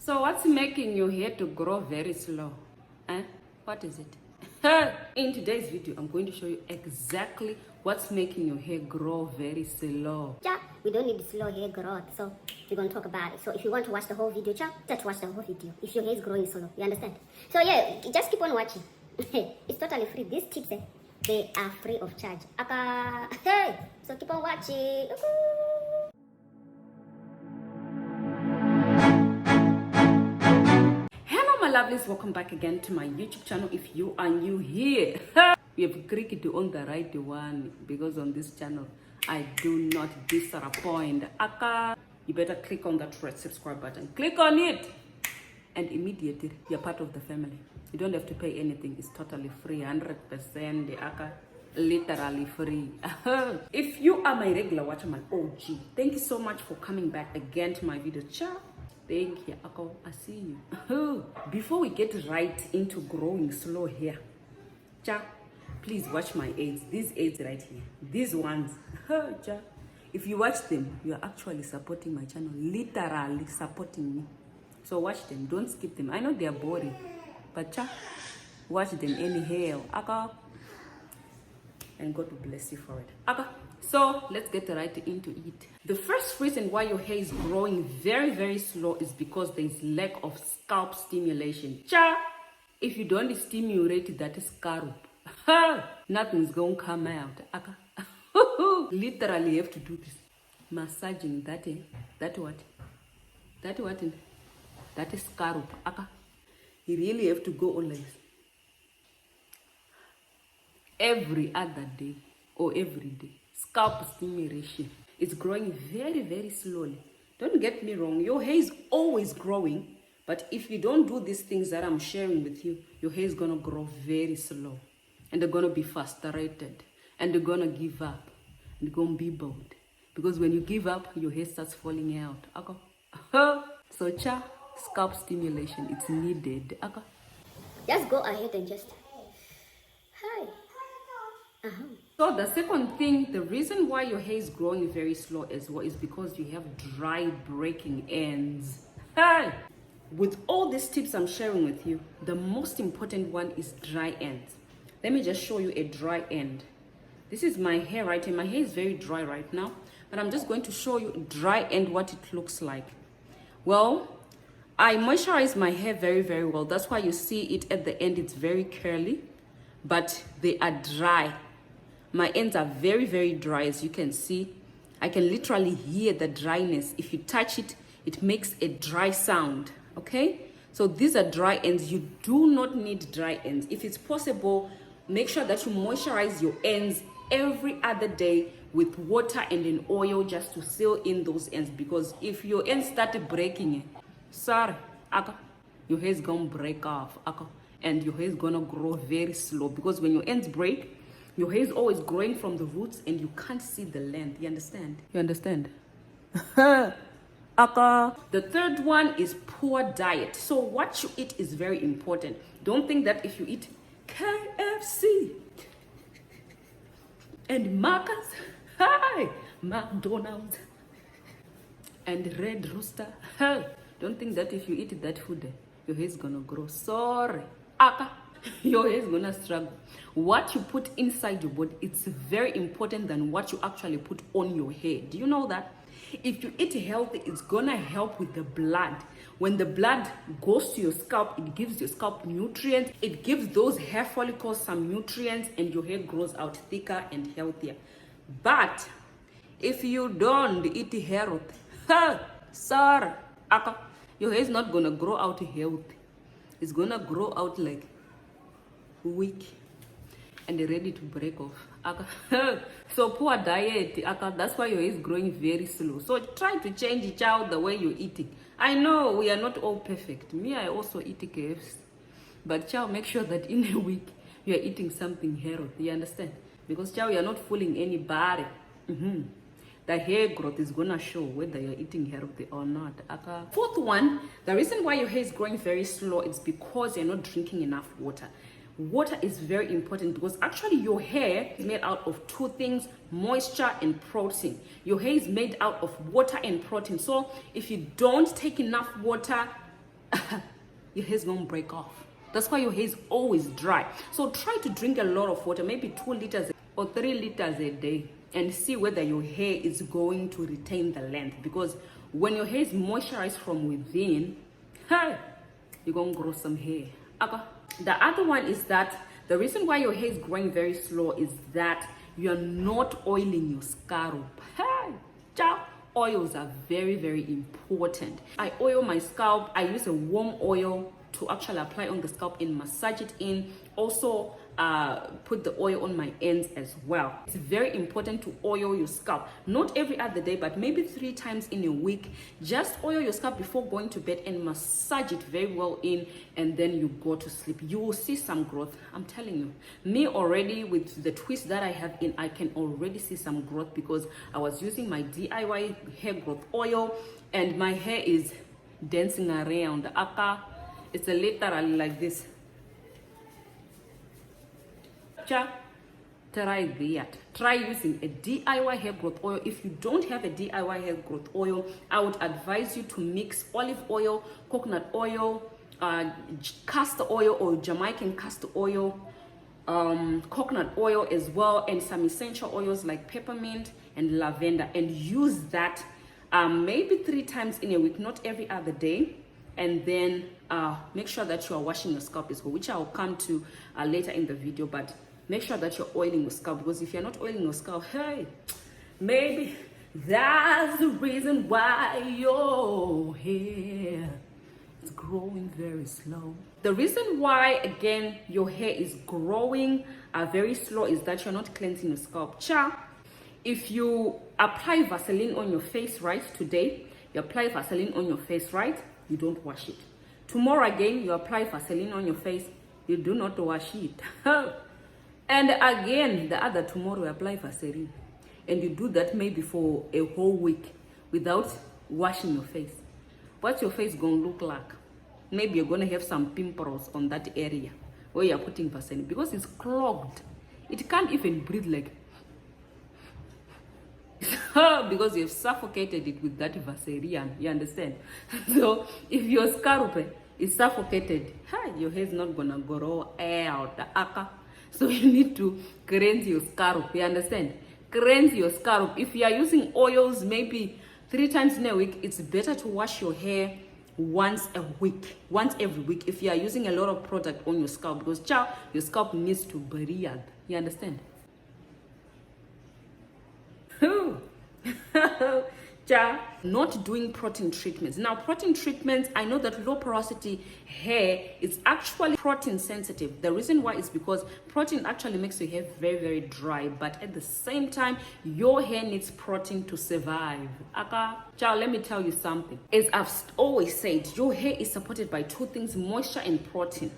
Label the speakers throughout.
Speaker 1: So what's making your hair to grow very slow? What is it? In today's video, I'm going to show you exactly what's making your hair grow very slow.
Speaker 2: We don't need slow hair growth, so we're going to talk about it. So if you want to watch the whole video, just watch the whole video. If your hair is growing slow, you understand? So yeah, just keep on watching. It's totally free. These tips, they are free of charge. Hey, so keep on watching.
Speaker 1: Lovelies, welcome back again to my YouTube channel. If you are new here, you have clicked on the right one, because on this channel I do not disappoint. You better click on that red subscribe button, click on it, and immediately you're part of the family. You don't have to pay anything. It's totally free, 100%. Literally free. If you are my regular watcher, my OG, thank you so much for coming back again to my video. Ciao. Thank you, Ako. I see you. Before we get right into growing slow hair, please watch my aids. These aids right here. These ones. If you watch them, you are actually supporting my channel. Literally supporting me. So watch them. Don't skip them. I know they are boring, but watch them anyhow. Ako. And God will bless you for it. Okay, so let's get right into it. The first reason why your hair is growing very slow is because there is lack of scalp stimulation. If you don't stimulate that scalp, nothing's gonna come out. Okay. Literally you have to do this, massaging that scalp. Okay. You really have to go on like this every other day or every day. Scalp stimulation. It's growing very slowly. Don't get me wrong, your hair is always growing, but if you don't do these things that I'm sharing with you, your hair is gonna grow very slow, and they're gonna be frustrated, and they're gonna give up, and they're gonna be bold, because when you give up, your hair starts falling out. Okay. So scalp stimulation, it's needed. Okay.
Speaker 2: Just go ahead and just
Speaker 1: So the second thing, the reason why your hair is growing very slow as well, is because you have dry breaking ends. With all these tips I'm sharing with you, the most important one is dry ends. Let me just show you a dry end. This is my hair right here. My hair is very dry right now, but I'm just going to show you dry end, what it looks like. Well, I moisturize my hair very well. That's why you see it at the end. It's very curly, but they are dry. My ends are very dry, as you can see. I can literally hear the dryness. If you touch it, it makes a dry sound. Okay, so these are dry ends. You do not need dry ends. If it's possible, make sure that you moisturize your ends every other day with water and an oil, just to seal in those ends, because if your ends start breaking, sorry, your hair is gonna break off, and your hair is gonna grow very slow, because when your ends break, your hair is always growing from the roots and you can't see the length. You understand? You understand? The third one is poor diet. So what you eat is very important. Don't think that if you eat KFC and Macca's, McDonald's and Red Rooster, don't think that if you eat that food, your hair is gonna grow. Sorry. Your hair is gonna struggle. What you put inside your body, it's very important than what you actually put on your hair. Do you know that? If you eat healthy, it's gonna help with the blood. When the blood goes to your scalp, it gives your scalp nutrients. It gives those hair follicles some nutrients, and your hair grows out thicker and healthier. But if you don't eat healthy, sorry, your hair is not gonna grow out healthy. It's gonna grow out like weak and ready to break off. So poor diet, that's why your hair is growing very slow. So try to change it out, the way you're eating. I know we are not all perfect. Me, I also eat KFC, but make sure that in a week you are eating something healthy. You understand? Because you are not fooling anybody. The hair growth is gonna show whether you're eating healthy or not. Fourth one, the reason why your hair is growing very slow is because you're not drinking enough water. Water is very important, because actually your hair is made out of two things: moisture and protein. Your hair is made out of water and protein. So if you don't take enough water, your hair's gonna break off. That's why your hair is always dry. So try to drink a lot of water, maybe 2 liters or 3 liters a day, and see whether your hair is going to retain the length. Because when your hair is moisturized from within, hey, you're gonna grow some hair. Okay. The other one is that the reason why your hair is growing very slow is that you're not oiling your scalp. Hey, ciao. Oils are very, very important. I oil my scalp. I use a warm oil to actually apply on the scalp and massage it in. Also, put the oil on my ends as well. It's very important to oil your scalp. Not every other day, but maybe 3 times in a week. Just oil your scalp before going to bed and massage it very well in, and then you go to sleep. You will see some growth. I'm telling you. Me already, with the twist that I have in, I can already see some growth because I was using my DIY hair growth oil and my hair is dancing around. It's literally like this. Try that. Try using a DIY hair growth oil. If you don't have a DIY hair growth oil, I would advise you to mix olive oil, coconut oil, castor oil or Jamaican castor oil, coconut oil as well, and some essential oils like peppermint and lavender, and use that maybe 3 times in a week, not every other day. And then make sure that you are washing your scalp as well, which I'll come to later in the video. But make sure that you're oiling your scalp, because if you're not oiling your scalp, hey, maybe that's the reason why your hair is growing very slow. The reason why, again, your hair is growing very slow is that you're not cleansing your scalp. If you apply Vaseline on your face, right, today, you apply Vaseline on your face, right, you don't wash it. Tomorrow again, you apply Vaseline on your face, you do not wash it. And again, the other tomorrow, you apply Vaseline. And you do that maybe for a whole week without washing your face. What's your face going to look like? Maybe you're going to have some pimples on that area where you're putting Vaseline, because it's clogged. It can't even breathe like because you've suffocated it with that Vaseline, you understand? So if your scalp is suffocated, your hair is not gonna grow out. So you need to cleanse your scalp, you understand? Cleanse your scalp. If you are using oils maybe 3 times in a week, it's better to wash your hair once every week if you are using a lot of product on your scalp, because your scalp needs to breathe, you understand? Not doing protein treatments. Now, protein treatments, I know that low porosity hair is actually protein sensitive. The reason why is because protein actually makes your hair very, very dry, but at the same time, your hair needs protein to survive. Let me tell you something. As I've always said, your hair is supported by 2 things, moisture and protein.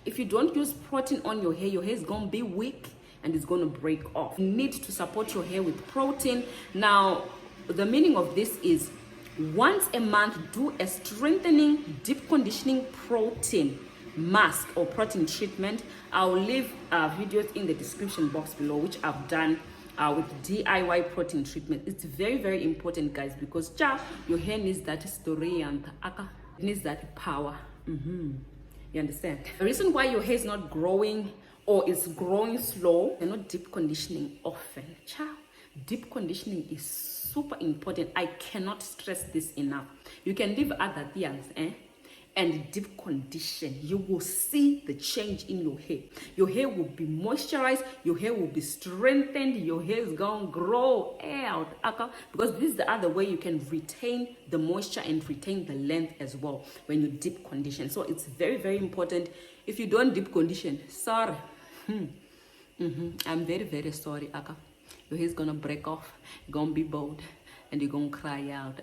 Speaker 1: If you don't use protein on your hair is going to be weak and it's going to break off. You need to support your hair with protein. Now, the meaning of this is once a month, do a strengthening, deep conditioning protein mask or protein treatment. I'll leave videos in the description box below, which I've done with DIY protein treatment. It's very, very important, guys, because your hair needs that story and it needs that power. You understand? The reason why your hair is not growing or is growing slow, you're not deep conditioning often. Deep conditioning is super important. I cannot stress this enough. You can leave other things and deep condition. You will see the change in your hair. Your hair will be moisturized, your hair will be strengthened, your hair is going to grow out, because this is the other way you can retain the moisture and retain the length as well when you deep condition. So it's very, very important. If you don't deep condition, sorry, I'm very, very sorry, your hair is gonna break off, you're gonna be bald, and you're gonna cry out.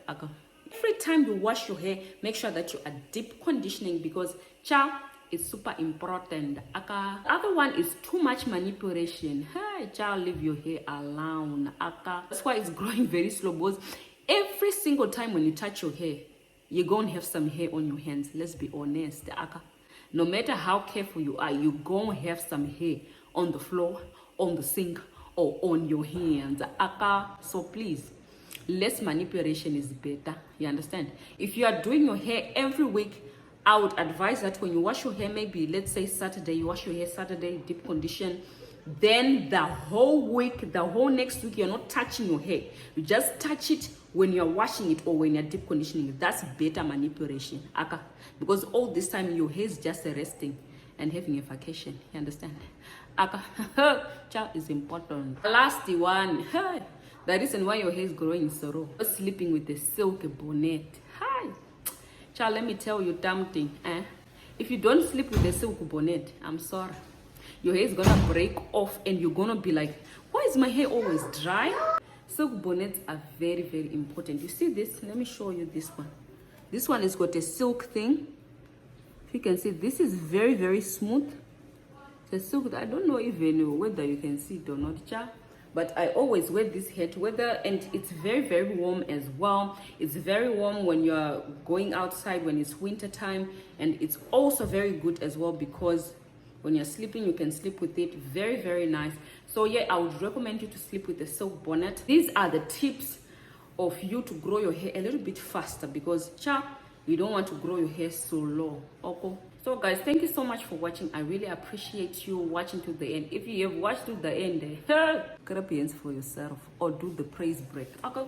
Speaker 1: Every time you wash your hair, make sure that you are deep conditioning, because it's super important. The other one is too much manipulation. Leave your hair alone. That's why it's growing very slow, because every single time when you touch your hair, you're gonna have some hair on your hands. Let's be honest. No matter how careful you are, you're gonna have some hair on the floor, on the sink, or on your hands. So please, less manipulation is better, you understand? If you are doing your hair every week, I would advise that when you wash your hair, maybe let's say Saturday, you wash your hair Saturday, deep condition, then the whole week, the whole next week, you're not touching your hair. You just touch it when you're washing it or when you're deep conditioning it. That's better manipulation. Aka. Because all this time your hair is just resting and having a vacation. You understand? Aka. Child is important. The last one. The reason why your hair is growing so raw. Sleeping with a silk bonnet. Hi. Child, let me tell you something. If you don't sleep with a silk bonnet, I'm sorry. Your hair is gonna break off and you're gonna be like, why is my hair always dry? Silk bonnets are very, very important. You see this? Let me show you this one. This one has got a silk thing. If you can see, this is very, very smooth. It's a silk. I don't know even whether you can see it or not, child. But I always wear this hat, and it's very, very warm as well. It's very warm when you're going outside when it's winter time, and it's also very good as well because when you're sleeping, you can sleep with it. Very, very nice. So yeah, I would recommend you to sleep with the silk bonnet. These are the tips of you to grow your hair a little bit faster because you don't want to grow your hair so low. Okay. So guys, thank you so much for watching. I really appreciate you watching to the end. If you have watched to the end, clap your hands for yourself or do the praise break. Okay.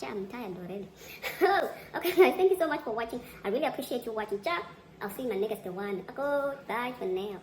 Speaker 2: I'm tired already. Okay guys, thank you so much for watching. I really appreciate you watching. I'll see you in my next one. Bye for now.